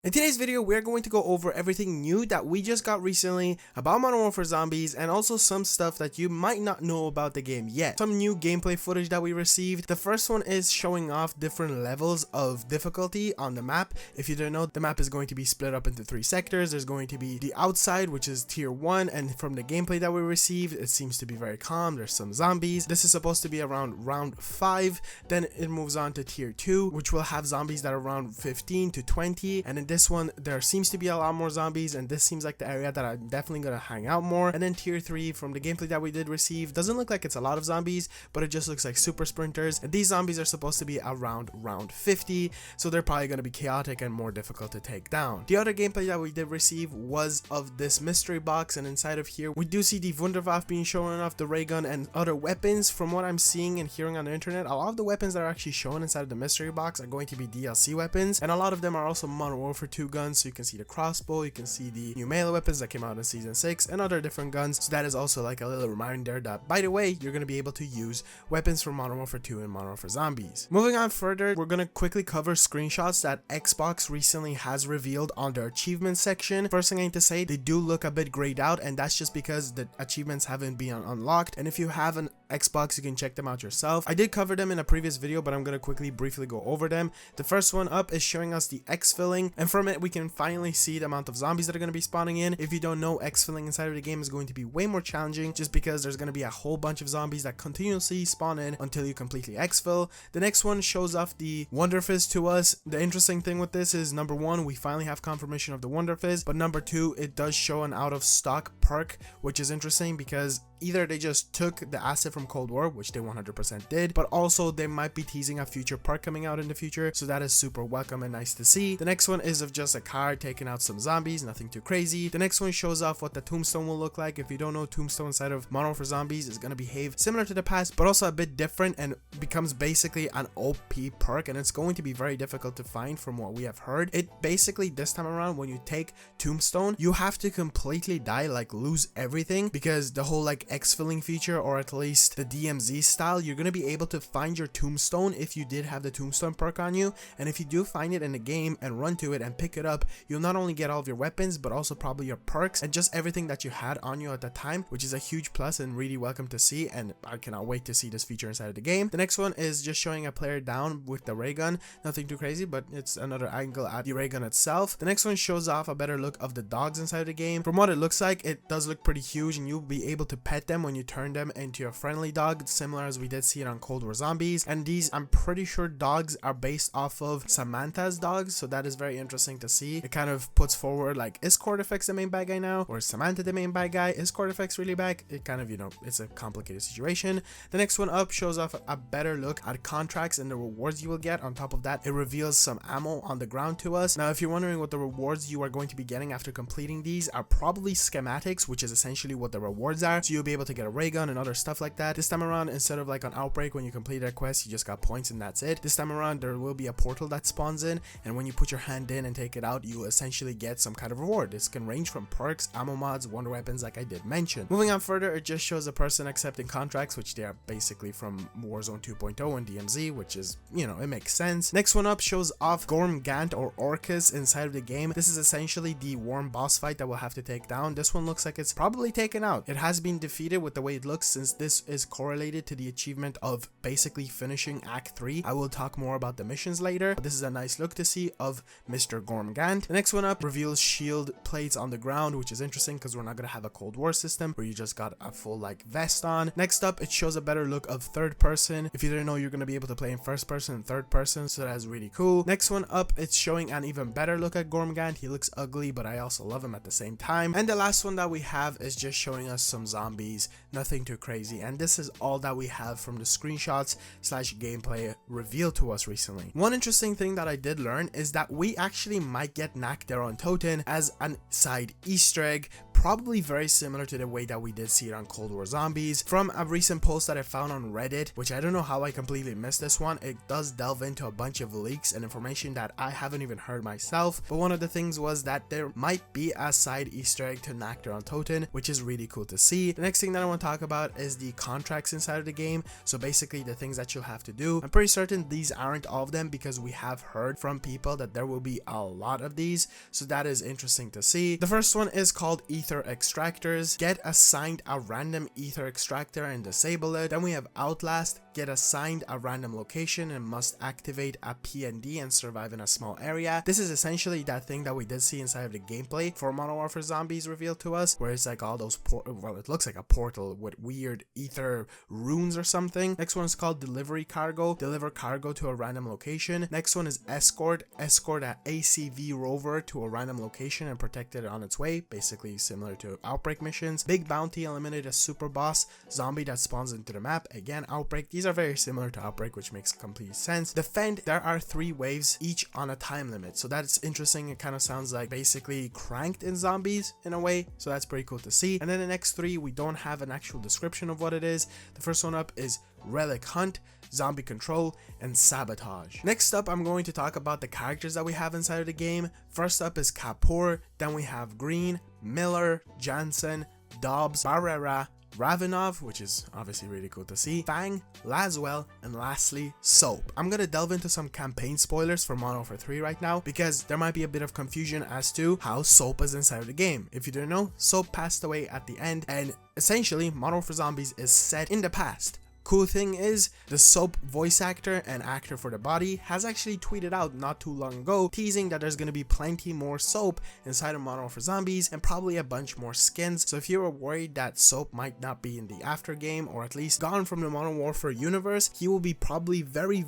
In today's video, we're going to go over everything new that we just got recently about Modern Warfare Zombies and also some stuff that you might not know about the game yet. Some new gameplay footage that we received. The first one is showing off different levels of difficulty on the map. If you don't know, the map is going to be split up into 3 sectors. There's going to be the outside, which is tier 1, and from the gameplay that we received, it seems to be very calm. There's some zombies. This is supposed to be around round 5. Then it moves on to tier 2, which will have zombies that are around 15 to 20, and in this one there seems to be a lot more zombies, and this seems like the area that I'm definitely gonna hang out more. And then tier 3, from the gameplay that we did receive, doesn't look like it's a lot of zombies, but it just looks like super sprinters, and these zombies are supposed to be around round 50, so they're probably gonna be chaotic and more difficult to take down. The other gameplay that we did receive was of this mystery box, and inside of here we do see the Wunderwaffe being shown off, the ray gun, and other weapons. From what I'm seeing and hearing on the internet, a lot of the weapons that are actually shown inside of the mystery box are going to be DLC weapons, and a lot of them are also Modern Warfare 2 guns. So you can see the crossbow, you can see the new melee weapons that came out in season 6, and other different guns. So that is also like a little reminder that, by the way, you're going to be able to use weapons from Modern Warfare 2 and Modern Warfare Zombies. Moving on further, we're going to quickly cover screenshots that Xbox recently has revealed on their achievements section. First thing I need to say, they do look a bit grayed out, and that's just because the achievements haven't been unlocked. And if you have an Xbox, you can check them out yourself. I did cover them in a previous video, but I'm going to quickly briefly go over them. The first one up is showing us the exfilling, and from it we can finally see the amount of zombies that are going to be spawning in. If you don't know, exfilling inside of the game is going to be way more challenging, just because there's going to be a whole bunch of zombies that continuously spawn in until you completely exfil. The next one shows off the Wonder Fizz to us. The interesting thing with this is, number 1, we finally have confirmation of the Wonder Fizz, but number 2, it does show an out of stock perk, which is interesting because either they just took the asset from Cold War, which they 100% did, but also they might be teasing a future perk coming out in the future, so that is super welcome and nice to see. The next one is of just a car taking out some zombies, nothing too crazy. The next one shows off what the tombstone will look like. If you don't know, tombstone inside of Modern Warfare Zombies is going to behave similar to the past, but also a bit different, and becomes basically an OP perk, and it's going to be very difficult to find from what we have heard. It basically, this time around, when you take tombstone, you have to completely die, like lose everything, because the whole like exfilling feature, or at least the DMZ style, you're going to be able to find your tombstone if you did have the tombstone perk on you. And if you do find it in the game and run to it and pick it up, you'll not only get all of your weapons, but also probably your perks and just everything that you had on you at the time, which is a huge plus and really welcome to see, and I cannot wait to see this feature inside of the game. The next one is just showing a player down with the ray gun, nothing too crazy, but it's another angle at the ray gun itself. The next one shows off a better look of the dogs inside of the game. From what it looks like, it does look pretty huge, and you'll be able to pet them when you turn them into your friendly dog, similar as we did see it on Cold War Zombies. And these, I'm pretty sure, dogs are based off of Samantha's dogs, so that is very interesting to see. It kind of puts forward, like, is Cordyceps the main bad guy now, or is Samantha the main bad guy? Is Cordyceps really back? It kind of, you know, it's a complicated situation. The next one up shows off a better look at contracts and the rewards you will get. On top of that, it reveals some ammo on the ground to us. Now, if you're wondering what the rewards you are going to be getting after completing these are, probably schematics, which is essentially what the rewards are. So you'll be able to get a ray gun and other stuff like that. This time around, instead of like on Outbreak, when you complete a quest, you just got points and that's it. This time around, there will be a portal that spawns in, and when you put your hand in and take it out, you essentially get some kind of reward. This can range from perks, ammo mods, wonder weapons, like I did mention. Moving on further, it just shows a person accepting contracts, which they are basically from Warzone 2.0 and DMZ, which is, you know, it makes sense. Next one up shows off Gorm Gant, or Orcus, inside of the game. This is essentially the worm boss fight that we'll have to take down. This one looks like it's probably taken out. It has been defeated with the way it looks, since this is correlated to the achievement of basically finishing Act 3. I will talk more about the missions later, but this is a nice look to see of Mr. Gorm Gant. The next one up reveals shield plates on the ground, which is interesting because we're not going to have a Cold War system where you just got a full like vest on. Next up, it shows a better look of third person. If you didn't know, you're going to be able to play in first person and third person, so that's really cool. Next one up, it's showing an even better look at Gorm Gant. He looks ugly, but I also love him at the same time. And the last one that we have is just showing us some zombies, nothing too crazy, and this is all that we have from the screenshots slash gameplay revealed to us recently. One interesting thing that I did learn is that we actually might get Nak Theron Toten as an side Easter egg probably very similar to the way that we did see it on Cold War Zombies. From a recent post that I found on Reddit, which I don't know how I completely missed this one, it does delve into a bunch of leaks and information that I haven't even heard myself, but one of the things was that there might be a side Easter egg to Nactor on Toten, which is really cool to see. The next thing that I want to talk about is the contracts inside of the game, so basically the things that you'll have to do. I'm pretty certain these aren't all of them because we have heard from people that there will be a lot of these, so that is interesting to see. The first one is called Ether Extractors. Get assigned a random Ether Extractor and disable it. Then we have Outlast. Get assigned a random location and must activate a PND and survive in a small area. This is essentially that thing that we did see inside of the gameplay for Modern Warfare Zombies revealed to us, where it's like all those well, it looks like a portal with weird ether runes or something. Next one is called Delivery Cargo. Deliver cargo to a random location. Next one is Escort. Escort an ACV rover to a random location and protect it on its way, basically similar to Outbreak missions. Big Bounty. Eliminate a super boss zombie that spawns into the map. Again, Outbreak. These are very similar to Outbreak, which makes complete sense. Defend. There are 3 waves, each on a time limit, so that's interesting. It kind of sounds like basically Cranked in Zombies in a way, so that's pretty cool to see. And then the next 3, we don't have an actual description of what it is. The first one up is Relic Hunt, Zombie Control, and Sabotage. Next up, I'm going to talk about the characters that we have inside of the game. First up is Kapoor, then we have Green, Miller, Jansen, Dobbs, Barrera, Ravenov, which is obviously really cool to see, Fang, Laswell, and lastly, Soap. I'm gonna delve into some campaign spoilers for Modern Warfare 3 right now, because there might be a bit of confusion as to how Soap is inside of the game. If you didn't know, Soap passed away at the end, and essentially, Modern Warfare Zombies is set in the past. Cool thing is, the Soap voice actor and actor for the body has actually tweeted out not too long ago, teasing that there's going to be plenty more Soap inside of Modern Warfare Zombies and probably a bunch more skins. So if you were worried that Soap might not be in the after game, or at least gone from the Modern Warfare universe, he will be probably very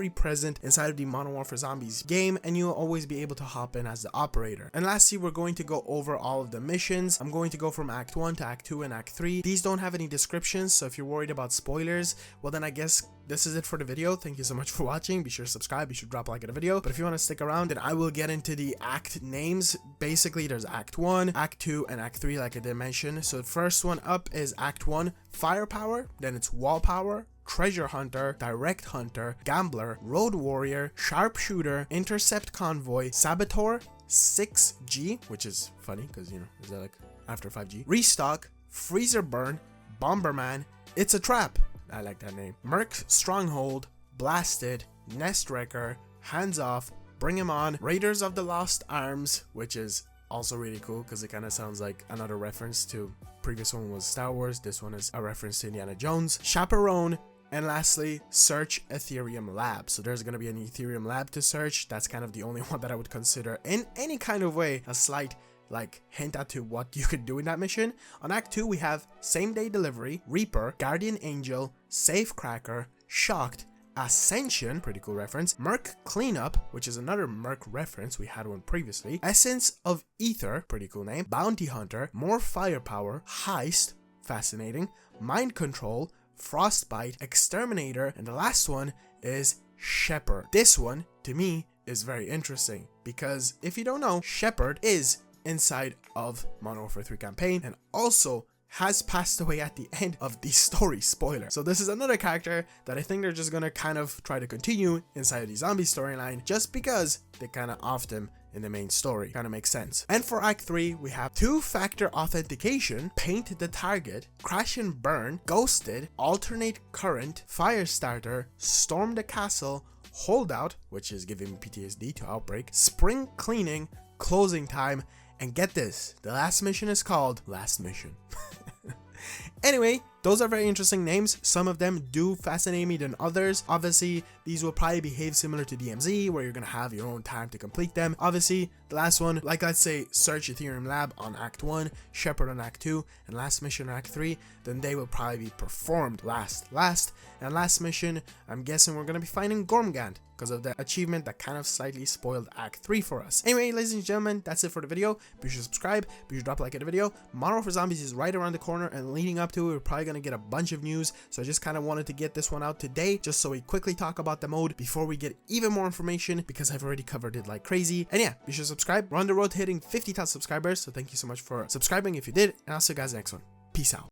present inside of the Modern Warfare Zombies game, and you'll always be able to hop in as the operator. And lastly, we're going to go over all of the missions. I'm going to go from Act 1 to Act 2 and Act 3. These don't have any descriptions, so if you're worried about spoilers, well then I guess this is it for the video. Thank you so much for watching. Be sure to subscribe, be sure to drop a like at the video. But if you want to stick around, then I will get into the act names. Basically, there's Act 1, Act 2, and Act 3 like I did mention. So the first one up is Act 1, Firepower, then it's Wall Power, Treasure Hunter, Direct Hunter, Gambler, Road Warrior, Sharpshooter, Intercept Convoy, Saboteur, 6G, which is funny because, you know, is that like after 5G, Restock, Freezer Burn, Bomberman, It's a Trap, I like that name, Merc Stronghold, Blasted, Nest Wrecker, Hands Off, Bring 'Em On, Raiders of the Lost Arms, which is also really cool because it kind of sounds like another reference to, previous one was Star Wars, this one is a reference to Indiana Jones, Chaperone, and lastly, Search Ethereum Lab. So there's going to be an Ethereum Lab to search. That's kind of the only one that I would consider in any kind of way a slight like hint at to what you could do in that mission. On Act 2, we have Same Day Delivery, Reaper, Guardian Angel, Safecracker, Shocked, Ascension, pretty cool reference, Merc Cleanup, which is another Merc reference, we had one previously, Essence of Ether, pretty cool name, Bounty Hunter, More Firepower, Heist, fascinating, Mind Control, Frostbite, Exterminator, and the last one is Shepherd. This one, to me, is very interesting, because if you don't know, Shepherd is inside of Modern Warfare 3 campaign and also has passed away at the end of the story. Spoiler. So this is another character that I think they're just gonna kind of try to continue inside of the zombie storyline just because they kind of offed him in the main story. Kind of makes sense. And for Act 3, we have two-factor authentication, Paint the Target, Crash and Burn, Ghosted, Alternate Current, Firestarter, Storm the Castle, Holdout, which is giving PTSD to Outbreak, Spring Cleaning, Closing Time, and get this, the last mission is called Last Mission. Anyway, those are very interesting names. Some of them do fascinate me than others. Obviously, these will probably behave similar to DMZ, where you're gonna have your own time to complete them. Obviously, the last one, like let's say Search Ethereum Lab on Act 1, Shepherd on Act 2, and Last Mission on Act 3, then they will probably be performed last. And last mission, I'm guessing we're gonna be finding Gormgand, because of the achievement that kind of slightly spoiled Act 3 for us. Anyway, ladies and gentlemen, that's it for the video. Be sure to subscribe, be sure to drop a like at the video. Modern Warfare Zombies is right around the corner, and leading up to it, we're probably gonna gonna get a bunch of news, so I just kind of wanted to get this one out today just so we quickly talk about the mode before we get even more information, because I've already covered it like crazy. And yeah, be sure to subscribe. We're on the road to hitting 50,000 subscribers, so thank you so much for subscribing if you did, and I'll see you guys next one. Peace out.